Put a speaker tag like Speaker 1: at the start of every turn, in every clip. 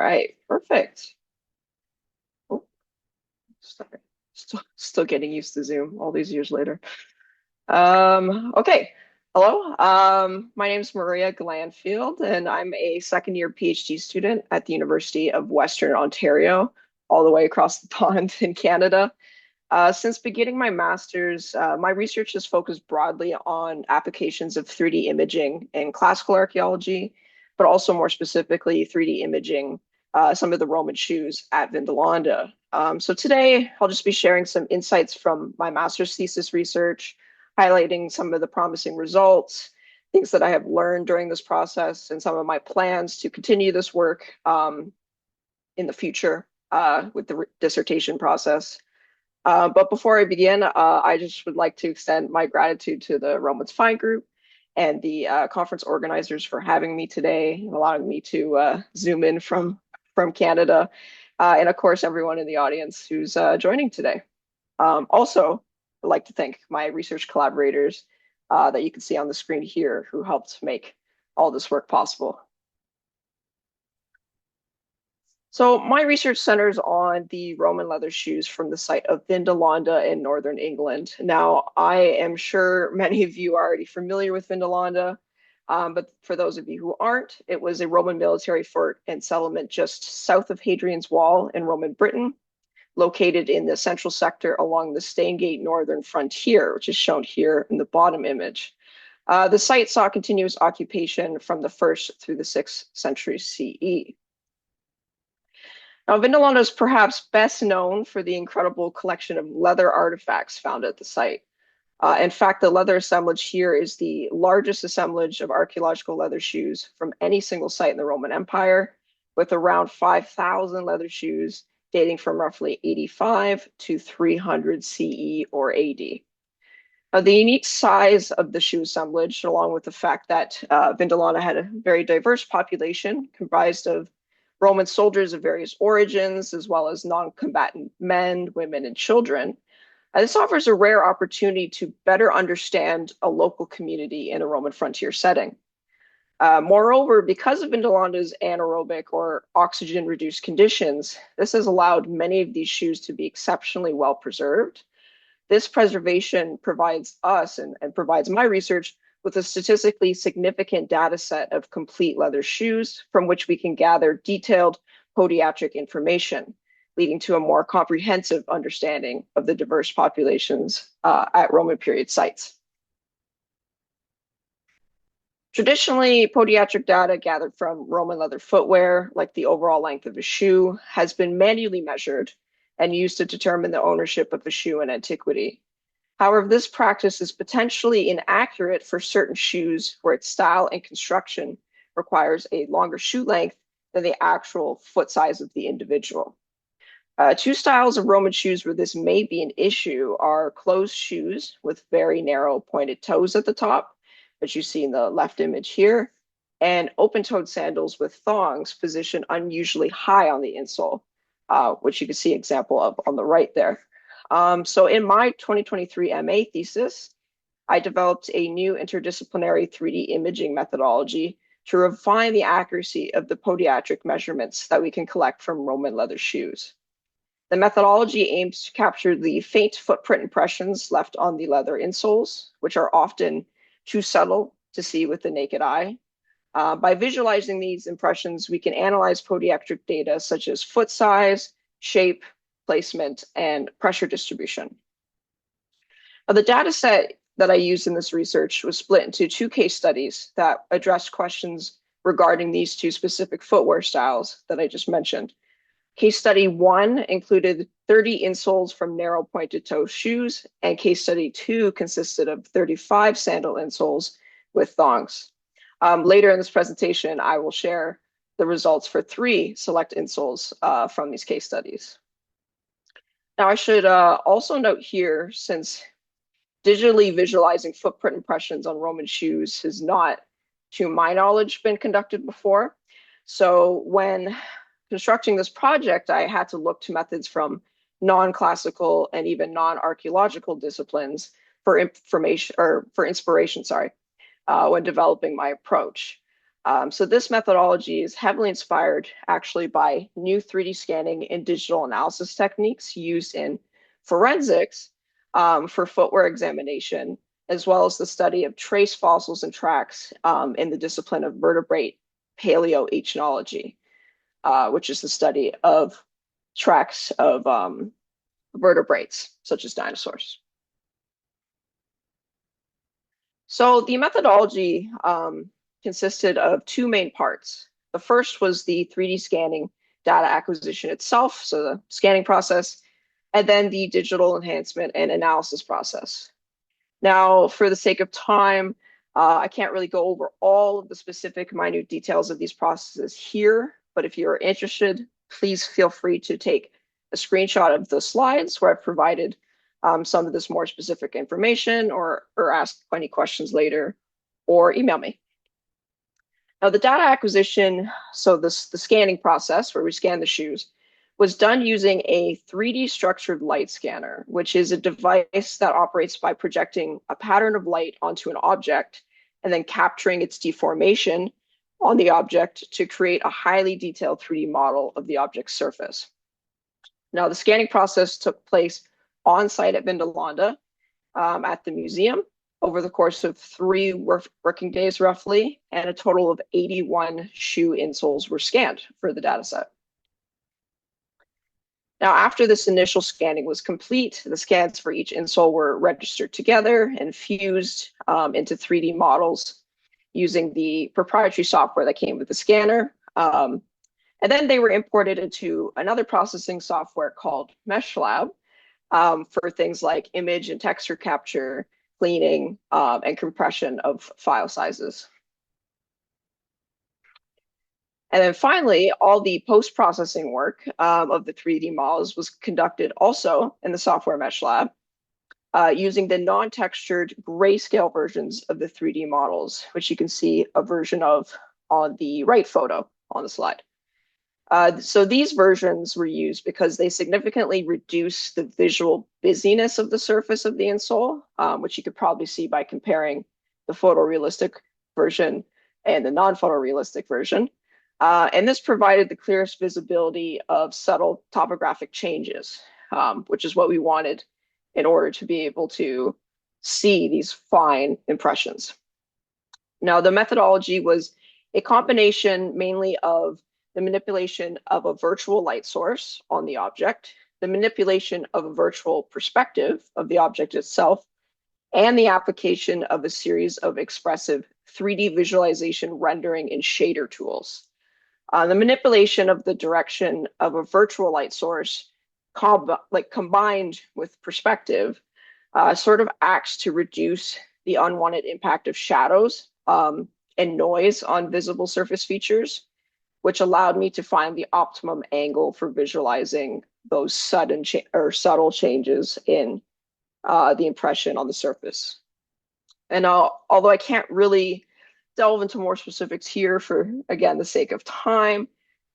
Speaker 1: right, perfect. Oh, sorry. Still getting used to Zoom all these years later. Okay. Hello. My name is Maria Glanfield, and I'm a second year PhD student at the University of Western Ontario, all the way across the pond in Canada. Since beginning my master's, my research has focused broadly on applications of 3D imaging in classical archaeology, but also more specifically 3D imaging some of the Roman shoes at Vindolanda. So today I'll just be sharing some insights from my master's thesis research, highlighting some of the promising results, things that I have learned during this process, and some of my plans to continue this work in the future with the dissertation process. But before I begin, I just would like to extend my gratitude to the Romans Fine Group and the conference organizers for having me today and allowing me to zoom in from Canada, and of course everyone in the audience who's joining today. Also, I'd like to thank my research collaborators that you can see on the screen here who helped make all this work possible. So my research centers on the Roman leather shoes from the site of Vindolanda in northern England. Now, I am sure many of you are already familiar with Vindolanda, but for those of you who aren't, it was a Roman military fort and settlement just south of Hadrian's Wall in Roman Britain, located in the central sector along the Staingate northern frontier, which is shown here in the bottom image. The site saw continuous occupation from the 1st through the 6th century CE. Now, Vindolanda is perhaps best known for the incredible collection of leather artifacts found at the site. In fact, the leather assemblage here is the largest assemblage of archaeological leather shoes from any single site in the Roman Empire, with around 5,000 leather shoes dating from roughly 85 to 300 CE or AD. The unique size of the shoe assemblage, along with the fact that Vindolanda had a very diverse population comprised of Roman soldiers of various origins, as well as non-combatant men, women, and children. This offers a rare opportunity to better understand a local community in a Roman frontier setting. Moreover, because of Vindolanda's anaerobic or oxygen-reduced conditions, this has allowed many of these shoes to be exceptionally well preserved. This preservation provides us and provides my research with a statistically significant data set of complete leather shoes from which we can gather detailed podiatric information, leading to a more comprehensive understanding of the diverse populations at Roman period sites. Traditionally, podiatric data gathered from Roman leather footwear, like the overall length of a shoe, has been manually measured and used to determine the ownership of a shoe in antiquity. However, this practice is potentially inaccurate for certain shoes where its style and construction requires a longer shoe length than the actual foot size of the individual. Two styles of Roman shoes where this may be an issue are closed shoes with very narrow pointed toes at the top, which you see in the left image here, and open-toed sandals with thongs positioned unusually high on the insole, which you can see example of on the right there. So in my 2023 MA thesis, I developed a new interdisciplinary 3D imaging methodology to refine the accuracy of the podiatric measurements that we can collect from Roman leather shoes. The methodology aims to capture the faint footprint impressions left on the leather insoles, which are often too subtle to see with the naked eye. By visualizing these impressions, we can analyze podiatric data such as foot size, shape, placement, and pressure distribution. The data set that I used in this research was split into two case studies that addressed questions regarding these two specific footwear styles that I just mentioned. Case study 1 included 30 insoles from narrow pointed toe shoes, and case study 2 consisted of 35 sandal insoles with thongs. Later in this presentation, I will share the results for 3 select insoles from these case studies. Now, I should also note here, since digitally visualizing footprint impressions on Roman shoes has not, to my knowledge, been conducted before. So when constructing this project, I had to look to methods from non-classical and even non-archaeological disciplines for inspiration, when developing my approach. So this methodology is heavily inspired actually by new 3D scanning and digital analysis techniques used in forensics for footwear examination, as well as the study of trace fossils and tracks in the discipline of vertebrate paleoechnology, which is the study of tracks of vertebrates, such as dinosaurs. So the methodology consisted of two main parts. The first was the 3D scanning data acquisition itself, so the scanning process, and then the digital enhancement and analysis process. Now, for the sake of time, I can't really go over all of the specific minute details of these processes here, but if you're interested, please feel free to take a screenshot of the slides where I've provided some of this more specific information or ask any questions later or email me. Now, the data acquisition, so the scanning process where we scan the shoes, was done using a 3D structured light scanner, which is a device that operates by projecting a pattern of light onto an object and then capturing its deformation on the object to create a highly detailed 3D model of the object's surface. Now, the scanning process took place on site at Vindolanda at the museum over the course of 3 working days roughly, and a total of 81 shoe insoles were scanned for the data set. Now, after this initial scanning was complete, the scans for each insole were registered together and fused into 3D models using the proprietary software that came with the scanner. And then they were imported into another processing software called MeshLab for things like image and texture capture, cleaning, and compression of file sizes. And then finally, all the post-processing work of the 3D models was conducted also in the software mesh lab using the non-textured grayscale versions of the 3D models, which you can see a version of on the right photo on the slide. So these versions were used because they significantly reduce the visual busyness of the surface of the insole, which you could probably see by comparing the photorealistic version and the non-photorealistic version. And this provided the clearest visibility of subtle topographic changes, which is what we wanted in order to be able to see these fine impressions. Now, the methodology was a combination mainly of the manipulation of a virtual light source on the object, the manipulation of a virtual perspective of the object itself, and the application of a series of expressive 3D visualization rendering and shader tools. The manipulation of the direction of a virtual light source combined with perspective sort of acts to reduce the unwanted impact of shadows and noise on visible surface features, which allowed me to find the optimum angle for visualizing those subtle changes in the impression on the surface. And although I can't really delve into more specifics here for, again, the sake of time,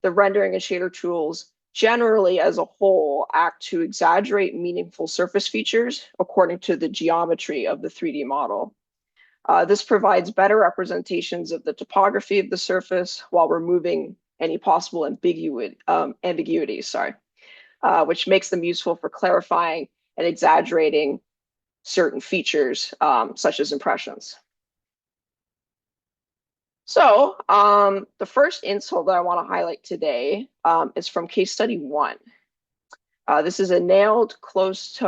Speaker 1: the rendering and shader tools generally as a whole act to exaggerate meaningful surface features according to the geometry of the 3D model. This provides better representations of the topography of the surface while removing any possible ambiguities, which makes them useful for clarifying and exaggerating certain features, such as impressions. So the first insole that I want to highlight today is from case study 1. This is a nailed closed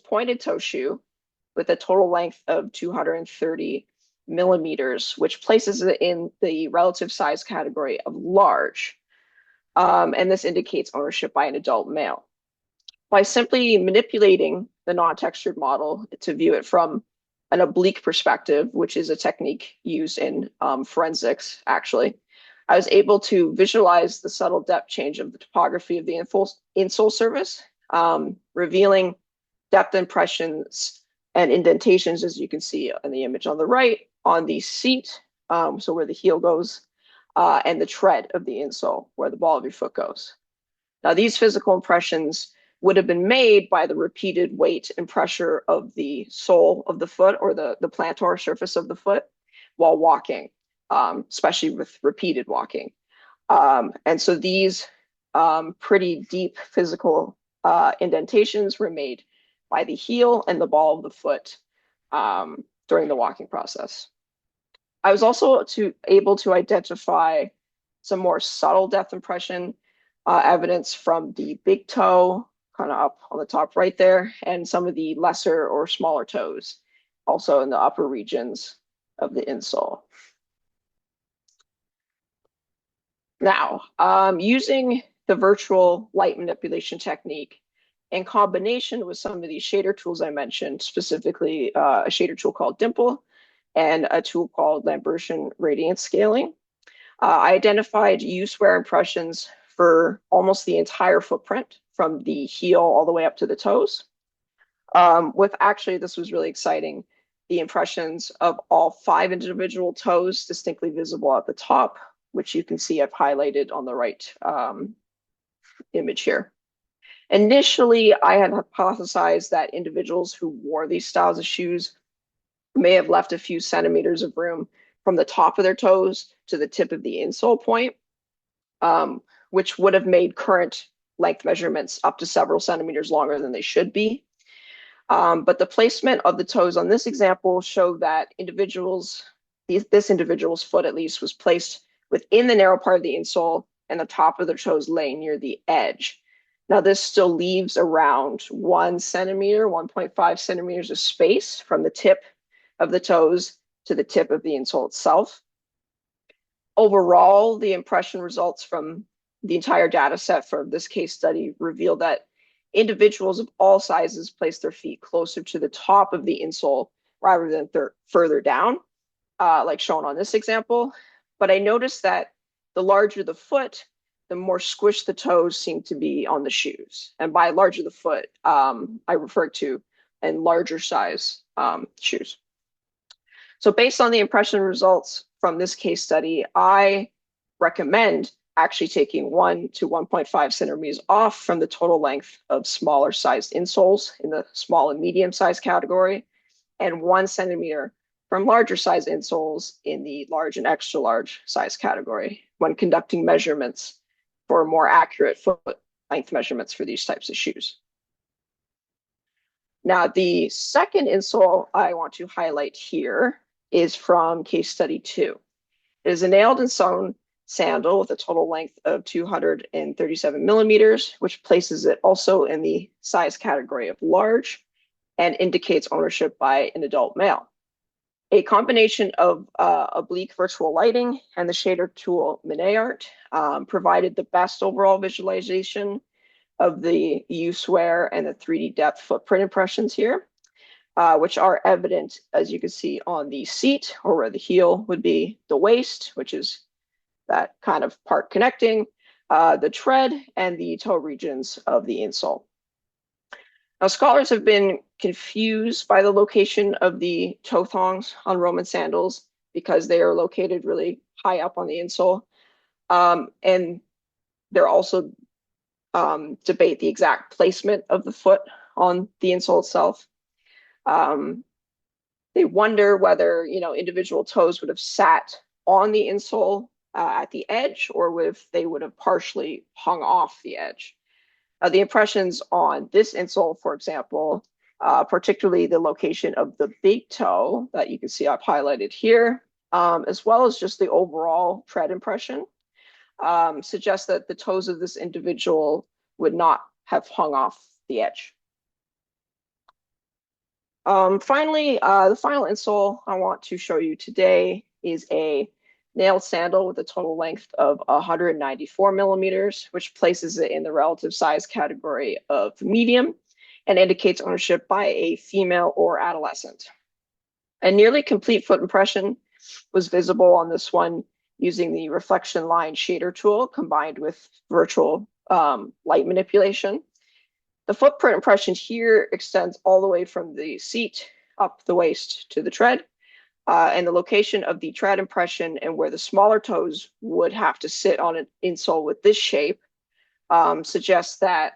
Speaker 1: pointed toe shoe with a total length of 230 millimeters, which places it in the relative size category of large. And this indicates ownership by an adult male. By simply manipulating the non-textured model to view it from an oblique perspective, which is a technique used in forensics, actually, I was able to visualize the subtle depth change of the topography of the insole surface, revealing depth impressions and indentations, as you can see in the image on the right, on the seat, so where the heel goes, and the tread of the insole, where the ball of your foot goes. Now, these physical impressions would have been made by the repeated weight and pressure of the sole of the foot or the plantar surface of the foot while walking. especially with repeated walking. And so these pretty deep physical indentations were made by the heel and the ball of the foot during the walking process. I was also able to identify some more subtle depth impression evidence from the big toe, kind of up on the top right there, and some of the lesser or smaller toes, also in the upper regions of the insole. Now, using the virtual light manipulation technique in combination with some of these shader tools I mentioned, specifically a shader tool called Dimple and a tool called Lambertian radiance scaling, I identified use-wear impressions for almost the entire footprint from the heel all the way up to the toes. With actually, this was really exciting, the impressions of all 5 individual toes distinctly visible at the top, which you can see I've highlighted on the right image here. Initially, I had hypothesized that individuals who wore these styles of shoes may have left a few centimeters of room from the top of their toes to the tip of the insole point, which would have made current length measurements up to several centimeters longer than they should be. But the placement of the toes on this example showed that this individual's foot at least was placed within the narrow part of the insole and the top of their toes lay near the edge. Now this still leaves around 1 centimeter, 1.5 centimeters of space from the tip of the toes to the tip of the insole itself. Overall, the impression results from the entire data set for this case study revealed that individuals of all sizes place their feet closer to the top of the insole rather than further down, like shown on this example. But I noticed that the larger the foot, the more squished the toes seem to be on the shoes. And by larger the foot, I refer to in larger size shoes. So based on the impression results from this case study, I recommend actually taking 1 to 1.5 centimeters off from the total length of smaller sized insoles in the small and medium size category, and 1 centimeter from larger size insoles in the large and extra large size category when conducting measurements for more accurate foot length measurements for these types of shoes. Now, the second insole I want to highlight here is from case study 2. It is a nailed and sewn sandal with a total length of 237 millimeters, which places it also in the size category of large and indicates ownership by an adult male. A combination of oblique virtual lighting and the shader tool MineArt provided the best overall visualization of the use-wear and the 3D depth footprint impressions here, which are evident, as you can see, on the seat, or where the heel would be, the waist, which is that kind of part connecting, the tread, and the toe regions of the insole. Now, scholars have been confused by the location of the toe thongs on Roman sandals because they are located really high up on the insole. And they're also debate the exact placement of the foot on the insole itself. They wonder whether, individual toes would have sat on the insole at the edge, or if they would have partially hung off the edge. The impressions on this insole, for example, particularly the location of the big toe that you can see I've highlighted here, as well as just the overall tread impression, suggests that the toes of this individual would not have hung off the edge. Finally, the final insole I want to show you today is a nailed sandal with a total length of 194 millimeters, which places it in the relative size category of medium and indicates ownership by a female or adolescent. A nearly complete foot impression was visible on this one using the reflection line shader tool combined with virtual light manipulation. The footprint impression here extends all the way from the seat up the waist to the tread. And the location of the tread impression and where the smaller toes would have to sit on an insole with this shape suggests that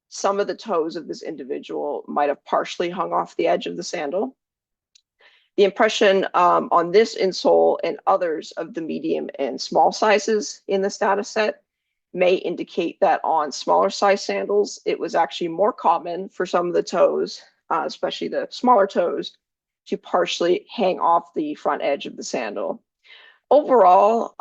Speaker 1: some of the toes of this individual might have partially hung off the edge of the sandal. The impression on this insole and others of the medium and small sizes in this data set may indicate that on smaller size sandals, it was actually more common for some of the toes, especially the smaller toes, to partially hang off the front edge of the sandal. Overall,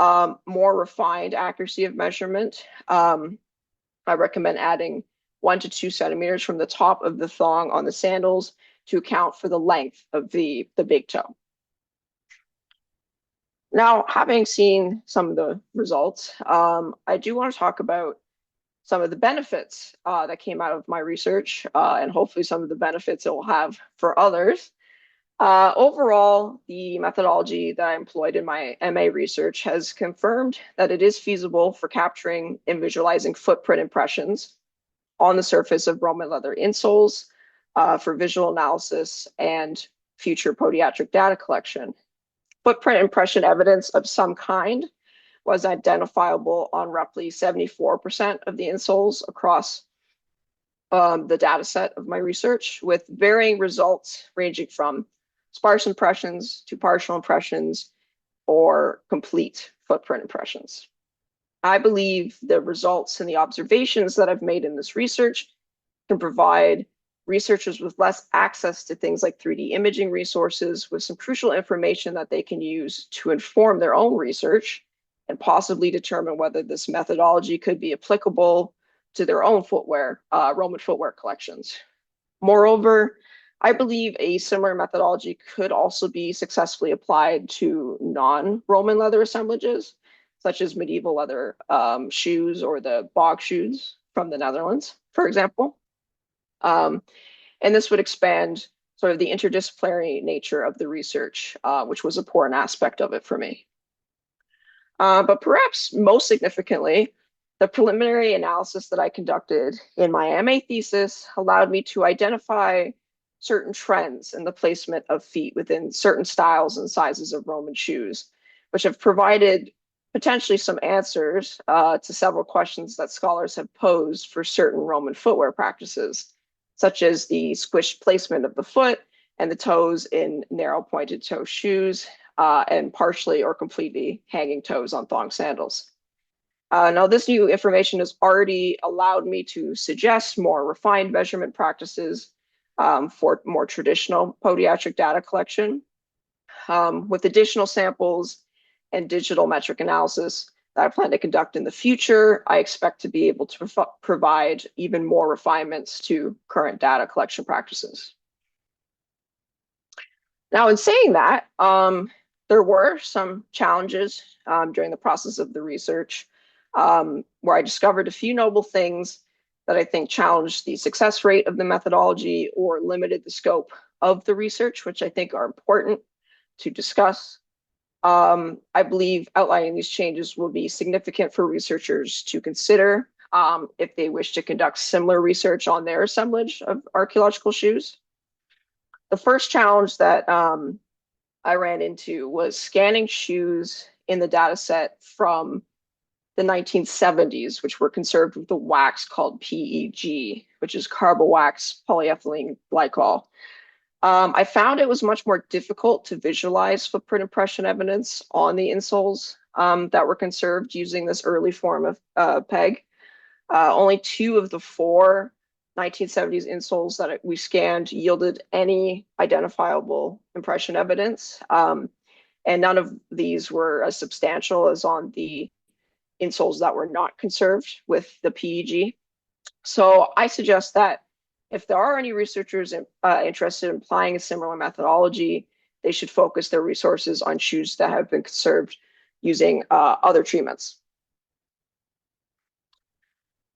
Speaker 1: more refined accuracy of measurement. I recommend adding 1 to 2 centimeters from the top of the thong on the sandals to account for the length of the big toe. Now, having seen some of the results, I do want to talk about some of the benefits that came out of my research, and hopefully some of the benefits it will have for others. Overall, the methodology that I employed in my MA research has confirmed that it is feasible for capturing and visualizing footprint impressions on the surface of Roman leather insoles for visual analysis and future podiatric data collection. Footprint impression evidence of some kind was identifiable on roughly 74% of the insoles across the data set of my research, with varying results ranging from sparse impressions to partial impressions or complete footprint impressions. I believe the results and the observations that I've made in this research can provide researchers with less access to things like 3D imaging resources with some crucial information that they can use to inform their own research and possibly determine whether this methodology could be applicable to their own footwear, Roman footwear collections. Moreover, I believe a similar methodology could also be successfully applied to non-Roman leather assemblages, such as medieval leather shoes or the bog shoes from the Netherlands, for example. And this would expand sort of the interdisciplinary nature of the research, which was an important aspect of it for me. But perhaps most significantly, the preliminary analysis that I conducted in my MA thesis allowed me to identify certain trends in the placement of feet within certain styles and sizes of Roman shoes, which have provided potentially some answers to several questions that scholars have posed for certain Roman footwear practices, such as the squished placement of the foot and the toes in narrow pointed toe shoes, and partially or completely hanging toes on thong sandals. Now, this new information has already allowed me to suggest more refined measurement practices for more traditional podiatric data collection. With additional samples and digital metric analysis that I plan to conduct in the future, I expect to be able to provide even more refinements to current data collection practices. Now, in saying that, there were some challenges during the process of the research where I discovered a few notable things that I think challenged the success rate of the methodology or limited the scope of the research, which I think are important to discuss. I believe outlining these changes will be significant for researchers to consider if they wish to conduct similar research on their assemblage of archaeological shoes. The first challenge that I ran into was scanning shoes in the data set from the 1970s, which were conserved with a wax called PEG, which is carbowax polyethylene glycol. I found it was much more difficult to visualize footprint impression evidence on the insoles that were conserved using this early form of PEG. Only 2 of the 4 1970s insoles that we scanned yielded any identifiable impression evidence. And none of these were as substantial as on the insoles that were not conserved with the PEG. So I suggest that if there are any researchers interested in applying a similar methodology, they should focus their resources on shoes that have been conserved using other treatments.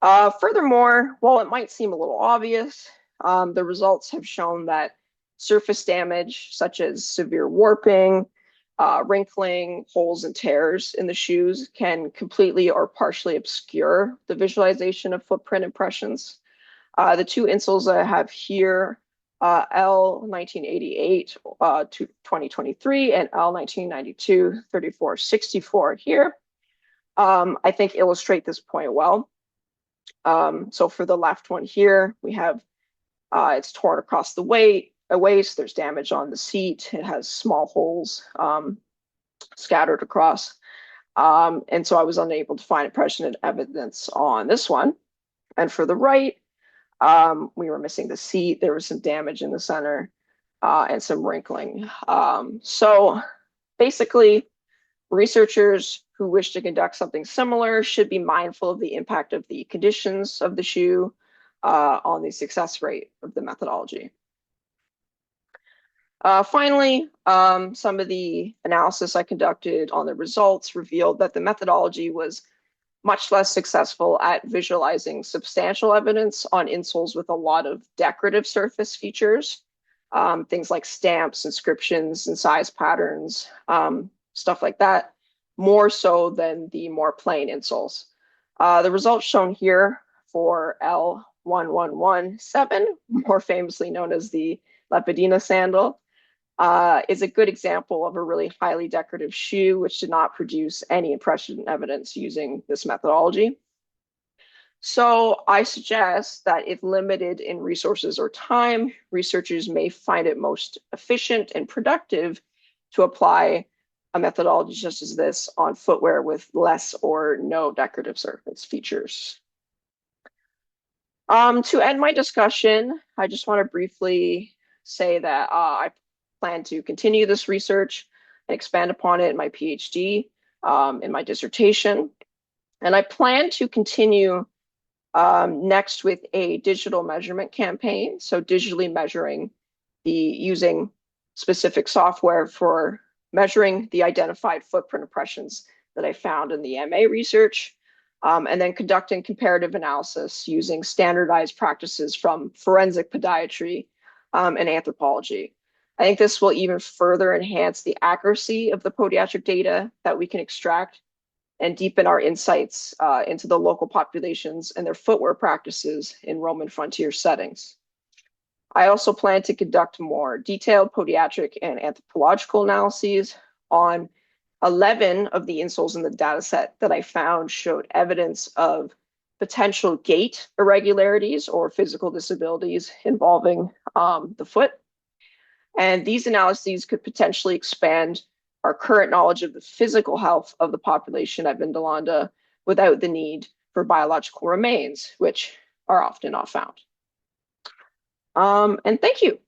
Speaker 1: Furthermore, while it might seem a little obvious, the results have shown that surface damage, such as severe warping, wrinkling, holes and tears in the shoes can completely or partially obscure the visualization of footprint impressions. The 2 insoles that I have here, L 1988 to 2023 and L 1992 3464 here, I think illustrate this point well. So for the left one here, we have it's torn across the weight, a waist. There's damage on the seat. It has small holes scattered across. And so I was unable to find impression evidence on this one. And for the right, we were missing the seat. There was some damage in the center and some wrinkling. So basically, researchers who wish to conduct something similar should be mindful of the impact of the conditions of the shoe on the success rate of the methodology. Finally, some of the analysis I conducted on the results revealed that the methodology was much less successful at visualizing substantial evidence on insoles with a lot of decorative surface features, things like stamps, inscriptions, and size patterns, stuff like that, more so than the more plain insoles. The results shown here for L1117, more famously known as the Lepidina sandal, is a good example of a really highly decorative shoe which did not produce any impression evidence using this methodology. So I suggest that if limited in resources or time, researchers may find it most efficient and productive to apply a methodology such as this on footwear with less or no decorative surface features. To end my discussion, I just want to briefly say that I plan to continue this research and expand upon it in my PhD, in my dissertation. And I plan to continue next with a digital measurement campaign. So digitally measuring using specific software for measuring the identified footprint impressions that I found in the MA research, and then conducting comparative analysis using standardized practices from forensic podiatry and anthropology. I think this will even further enhance the accuracy of the podiatric data that we can extract and deepen our insights into the local populations and their footwear practices in Roman frontier settings. I also plan to conduct more detailed podiatric and anthropological analyses on 11 of the insoles in the data set that I found showed evidence of potential gait irregularities or physical disabilities involving the foot. And these analyses could potentially expand our current knowledge of the physical health of the population at Vindolanda without the need for biological remains, which are often not found. And thank you.